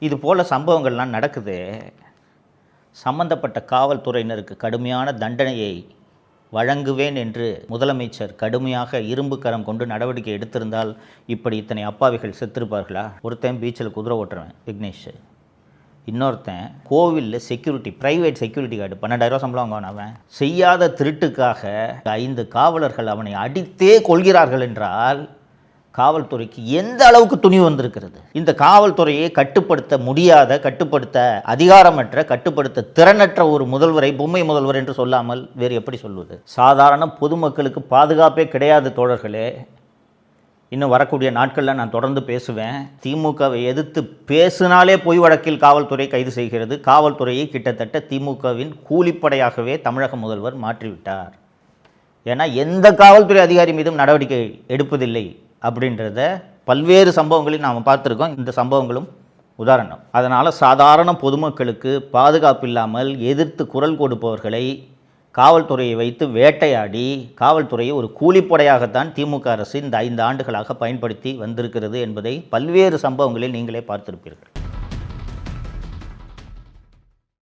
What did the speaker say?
இது போல சம்பவங்கள்லாம் நடக்குது. சம்பந்தப்பட்ட காவல்துறையினருக்கு கடுமையான தண்டனையை வழங்குவேன் என்று முதலமைச்சர் கடுமையாக இரும்பு கரம் கொண்டு நடவடிக்கை எடுத்திருந்தால் இப்படி இத்தனை அப்பாவிகள் செத்துருப்பார்களா? ஒருத்தன் பீச்சில் குதிரை ஓட்டுறவன் விக்னேஷ், இன்னொருத்தன் கோவிலில் செக்யூரிட்டி, ப்ரைவேட் செக்யூரிட்டி கார்டு 12,000 சம்பளம் வாங்குவான். அவன் செய்யாத திருட்டுக்காக 5 காவலர்கள் அவனை அடித்தே கொள்கிறார்கள் என்றால் காவல்துறைக்கு எந்த அளவுக்கு துணிவு வந்திருக்கிறது? இந்த காவல்துறையை கட்டுப்படுத்த முடியாத, கட்டுப்படுத்த அதிகாரமற்ற, கட்டுப்படுத்த திறனற்ற ஒரு முதல்வரை பொம்மை முதல்வர் என்று சொல்லாமல் வேறு எப்படி சொல்வது? சாதாரண பொதுமக்களுக்கு பாதுகாப்பே கிடையாது தோழர்களே. இன்னும் வரக்கூடிய நாட்களில் நான் தொடர்ந்து பேசுவேன். திமுகவை எதிர்த்து பேசினாலே பொய் வழக்கில் காவல்துறை கைது செய்கிறது. காவல்துறையை கிட்டத்தட்ட திமுகவின் கூலிப்படையாகவே தமிழக முதல்வர் மாற்றிவிட்டார். ஏன்னா எந்த காவல்துறை அதிகாரி மீதும் நடவடிக்கை எடுப்பதில்லை அப்படின்றத பல்வேறு சம்பவங்களில் நாம் பார்த்துருக்கோம். இந்த சம்பவங்களும் உதாரணம். அதனால் சாதாரண பொதுமக்களுக்கு பாதுகாப்பு இல்லாமல் எதிர்த்து குரல் கொடுப்பவர்களை காவல்துறையை வைத்து வேட்டையாடி காவல்துறையை ஒரு கூலிப்படையாகத்தான் திமுக அரசு இந்த 5 ஆண்டுகளாக பயன்படுத்தி வந்திருக்கிறது என்பதை பல்வேறு சம்பவங்களில் நீங்களே பார்த்திருப்பீர்கள்.